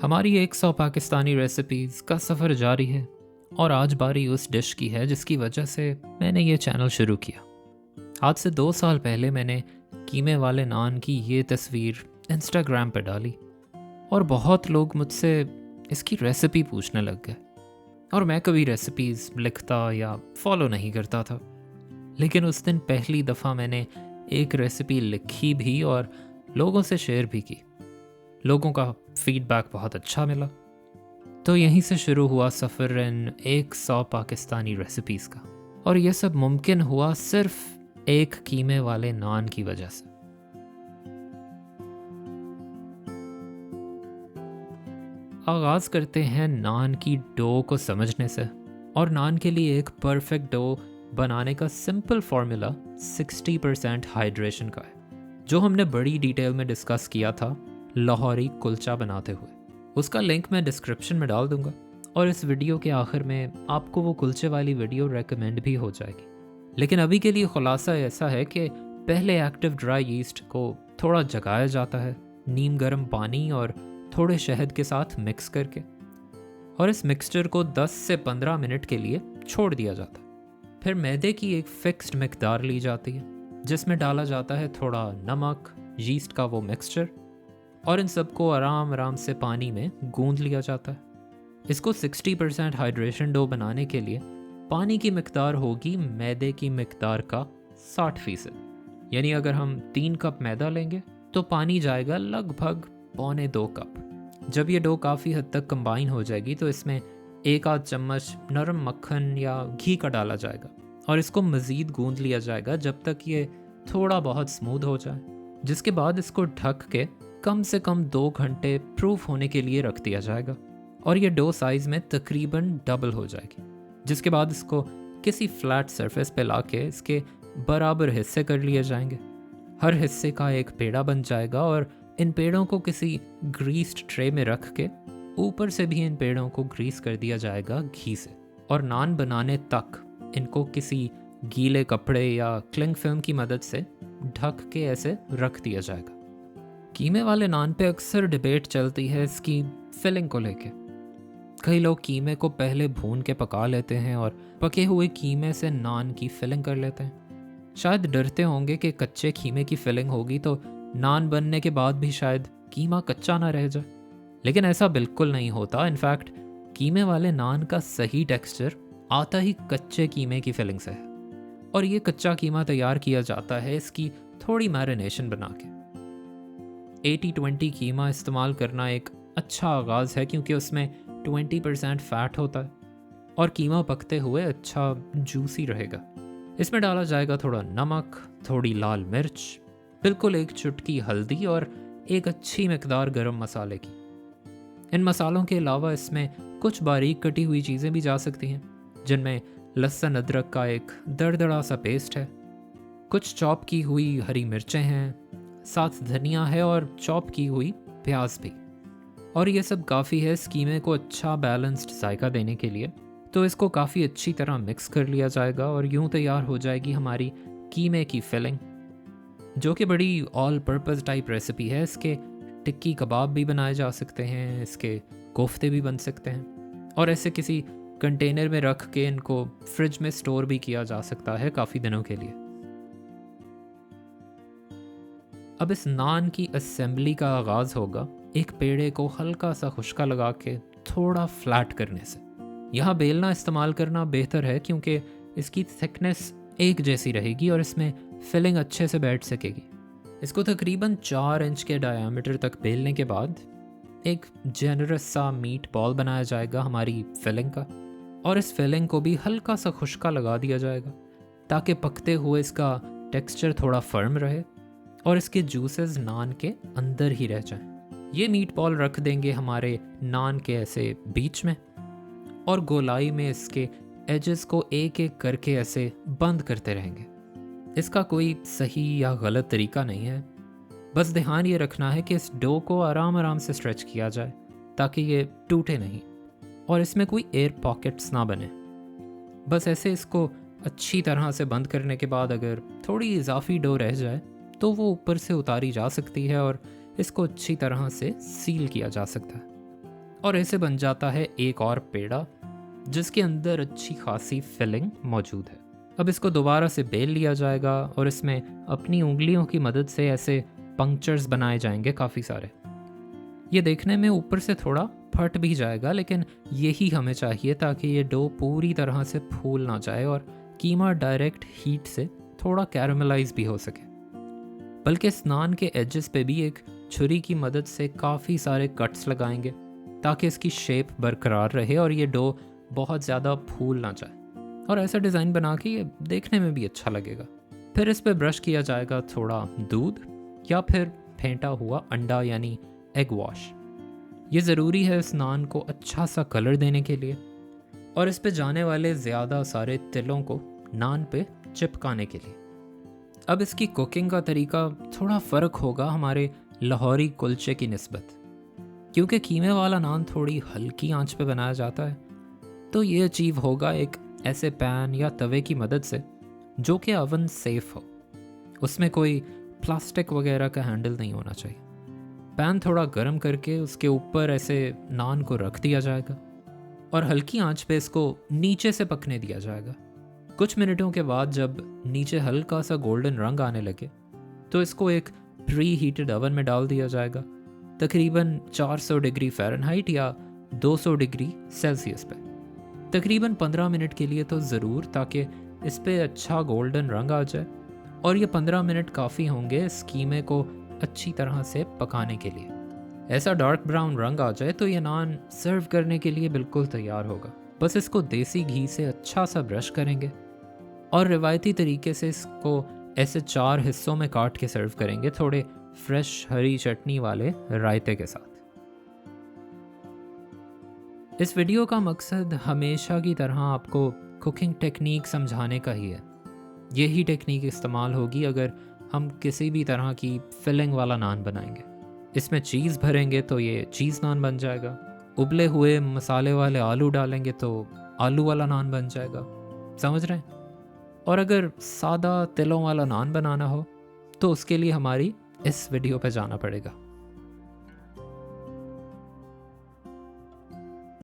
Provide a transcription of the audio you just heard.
हमारी 100 पाकिस्तानी रेसिपीज़ का सफ़र जारी है और आज बारी उस डिश की है जिसकी वजह से मैंने ये चैनल शुरू किया। आज से 2 साल पहले मैंने कीमे वाले नान की ये तस्वीर इंस्टाग्राम पर डाली और बहुत लोग मुझसे इसकी रेसिपी पूछने लग गए। और मैं कभी रेसिपीज़ लिखता या फॉलो नहीं करता था, लेकिन उस दिन पहली दफ़ा मैंने एक रेसिपी लिखी भी और लोगों से शेयर भी की। लोगों का फीडबैक बहुत अच्छा मिला, तो यहीं से शुरू हुआ सफ़र इन 100 पाकिस्तानी रेसिपीज़ का। और यह सब मुमकिन हुआ सिर्फ एक कीमे वाले नान की वजह से। आगाज़ करते हैं नान की डो को समझने से। और नान के लिए एक परफेक्ट डो बनाने का सिंपल फार्मूला 60% हाइड्रेशन का है, जो हमने बड़ी डिटेल में डिस्कस किया था लाहौरी कुलचा बनाते हुए। उसका लिंक मैं डिस्क्रिप्शन में डाल दूंगा और इस वीडियो के आखिर में आपको वो कुलचे वाली वीडियो रेकमेंड भी हो जाएगी। लेकिन अभी के लिए खुलासा ऐसा है कि पहले एक्टिव ड्राई यीस्ट को थोड़ा जगाया जाता है नीम गर्म पानी और थोड़े शहद के साथ मिक्स करके, और इस मिक्सचर को 10 से 15 मिनट के लिए छोड़ दिया जाता है। फिर मैदे की एक फिक्स्ड मिकदार ली जाती है जिसमें डाला जाता है थोड़ा नमक, यीस्ट का वो मिक्सचर, और इन सबको आराम आराम से पानी में गूंद लिया जाता है। इसको 60% हाइड्रेशन डो बनाने के लिए पानी की मिकदार होगी मैदे की मिकदार का 60%। यानी अगर हम 3 कप मैदा लेंगे तो पानी जाएगा लगभग 1.25 कप। जब ये डो काफ़ी हद तक कंबाइन हो जाएगी तो इसमें 1 आध चम्मच नरम मक्खन या घी का डाला जाएगा और इसको मज़ीद गूंद लिया जाएगा जब तक ये थोड़ा बहुत स्मूथ हो जाए, जिसके बाद इसको ढक के कम से कम 2 घंटे प्रूफ होने के लिए रख दिया जाएगा और ये डो साइज़ में तकरीबन डबल हो जाएगी। जिसके बाद इसको किसी फ्लैट सरफेस पे लाके इसके बराबर हिस्से कर लिए जाएंगे। हर हिस्से का एक पेड़ा बन जाएगा और इन पेड़ों को किसी ग्रीस्ड ट्रे में रख के ऊपर से भी इन पेड़ों को ग्रीस कर दिया जाएगा घी से, और नान बनाने तक इनको किसी गीले कपड़े या क्लिंग फिल्म की मदद से ढक के ऐसे रख दिया जाएगा। कीमे वाले नान पे अक्सर डिबेट चलती है इसकी फिलिंग को लेके। कई लोग कीमे को पहले भून के पका लेते हैं और पके हुए कीमे से नान की फिलिंग कर लेते हैं। शायद डरते होंगे कि कच्चे कीमे की फिलिंग होगी तो नान बनने के बाद भी शायद कीमा कच्चा ना रह जाए, लेकिन ऐसा बिल्कुल नहीं होता। इनफैक्ट कीमे वाले नान का सही टेक्सचर आता ही कच्चे कीमे की फिलिंग से है, और ये कच्चा कीमा तैयार किया जाता है इसकी थोड़ी मैरिनेशन बना के। 80-20 कीमा इस्तेमाल करना एक अच्छा आगाज़ है क्योंकि उसमें 20% फैट होता है और कीमा पकते हुए अच्छा जूसी रहेगा। इसमें डाला जाएगा थोड़ा नमक, थोड़ी लाल मिर्च, बिल्कुल एक चुटकी हल्दी और एक अच्छी मिकदार गरम मसाले की। इन मसालों के अलावा इसमें कुछ बारीक कटी हुई चीज़ें भी जा सकती हैं, जिनमें लहसुन अदरक का एक दरदरा सा पेस्ट है, कुछ चॉप की हुई हरी मिर्चें हैं, साथ धनिया है और चॉप की हुई प्याज भी। और ये सब काफ़ी है इस कीमे को अच्छा बैलेंस्ड जायका देने के लिए। तो इसको काफ़ी अच्छी तरह मिक्स कर लिया जाएगा और यूँ तैयार हो जाएगी हमारी कीमे की फिलिंग, जो कि बड़ी ऑल पर्पज़ टाइप रेसिपी है। इसके टिक्की कबाब भी बनाए जा सकते हैं, इसके कोफ्ते भी बन सकते हैं, और ऐसे किसी कंटेनर में रख के इनको फ्रिज में स्टोर भी किया जा सकता है काफ़ी दिनों के लिए। अब इस नान की असेंबली का आगाज़ होगा एक पेड़े को हल्का सा खुश्का लगा के थोड़ा फ्लैट करने से। यहाँ बेलना इस्तेमाल करना बेहतर है क्योंकि इसकी थिकनेस एक जैसी रहेगी और इसमें फिलिंग अच्छे से बैठ सकेगी। इसको तकरीबन 4 इंच के डायामीटर तक बेलने के बाद एक जेनरस सा मीट बॉल बनाया जाएगा हमारी फिलिंग का, और इस फिलिंग को भी हल्का सा खुश्का लगा दिया जाएगा ताकि पकते हुए इसका टेक्सचर थोड़ा फर्म रहे और इसके जूसेस नान के अंदर ही रह जाएं। ये मीट बॉल रख देंगे हमारे नान के ऐसे बीच में, और गोलाई में इसके एजेस को एक एक करके ऐसे बंद करते रहेंगे। इसका कोई सही या गलत तरीका नहीं है, बस ध्यान ये रखना है कि इस डो को आराम आराम से स्ट्रेच किया जाए ताकि ये टूटे नहीं और इसमें कोई एयर पॉकेट्स ना बने। बस ऐसे इसको अच्छी तरह से बंद करने के बाद अगर थोड़ी इजाफी डो रह जाए तो वो ऊपर से उतारी जा सकती है और इसको अच्छी तरह से सील किया जा सकता है। और ऐसे बन जाता है एक और पेड़ा जिसके अंदर अच्छी खासी फिलिंग मौजूद है। अब इसको दोबारा से बेल लिया जाएगा और इसमें अपनी उंगलियों की मदद से ऐसे पंक्चर्स बनाए जाएंगे काफ़ी सारे। ये देखने में ऊपर से थोड़ा फट भी जाएगा, लेकिन यही हमें चाहिए ताकि ये डो पूरी तरह से फूल ना जाए और कीमा डायरेक्ट हीट से थोड़ा कैरमलाइज भी हो सके। बल्कि इस नान के एजेस पे भी एक छुरी की मदद से काफ़ी सारे कट्स लगाएंगे ताकि इसकी शेप बरकरार रहे और ये डो बहुत ज़्यादा फूल ना जाए, और ऐसा डिज़ाइन बना के ये देखने में भी अच्छा लगेगा। फिर इस पे ब्रश किया जाएगा थोड़ा दूध या फिर फेंटा हुआ अंडा यानी एग वॉश। ये ज़रूरी है इस नान को अच्छा सा कलर देने के लिए और इस पे जाने वाले ज़्यादा सारे तिलों को नान पे चिपकाने के लिए। अब इसकी कुकिंग का तरीका थोड़ा फ़र्क होगा हमारे लाहौरी कुलचे की निस्बत, क्योंकि कीमे वाला नान थोड़ी हल्की आंच पे बनाया जाता है। तो ये अचीव होगा एक ऐसे पैन या तवे की मदद से जो कि ओवन सेफ हो, उसमें कोई प्लास्टिक वगैरह का हैंडल नहीं होना चाहिए। पैन थोड़ा गर्म करके उसके ऊपर ऐसे नान को रख दिया जाएगा और हल्की आंच पे इसको नीचे से पकने दिया जाएगा। कुछ मिनटों के बाद जब नीचे हल्का सा गोल्डन रंग आने लगे तो इसको एक प्री हीटेड ओवन में डाल दिया जाएगा, तकरीबन 400 डिग्री फ़ारेनहाइट या 200 डिग्री सेल्सियस पे, तकरीबन 15 मिनट के लिए तो ज़रूर, ताकि इस पे अच्छा गोल्डन रंग आ जाए। और ये 15 मिनट काफ़ी होंगे इस कीमे को अच्छी तरह से पकाने के लिए। ऐसा डार्क ब्राउन रंग आ जाए तो ये नान सर्व करने के लिए बिल्कुल तैयार होगा। बस इसको देसी घी से अच्छा सा ब्रश करेंगे और रिवायती तरीके से इसको ऐसे 4 हिस्सों में काट के सर्व करेंगे, थोड़े फ्रेश हरी चटनी वाले रायते के साथ। इस वीडियो का मकसद हमेशा की तरह आपको कुकिंग टेक्निक समझाने का ही है। यही टेक्निक इस्तेमाल होगी अगर हम किसी भी तरह की फिलिंग वाला नान बनाएंगे। इसमें चीज़ भरेंगे तो ये चीज़ नान बन जाएगा, उबले हुए मसाले वाले आलू डालेंगे तो आलू वाला नान बन जाएगा। समझ रहे हैं? और अगर सादा तिलों वाला नान बनाना हो तो उसके लिए हमारी इस वीडियो पे जाना पड़ेगा।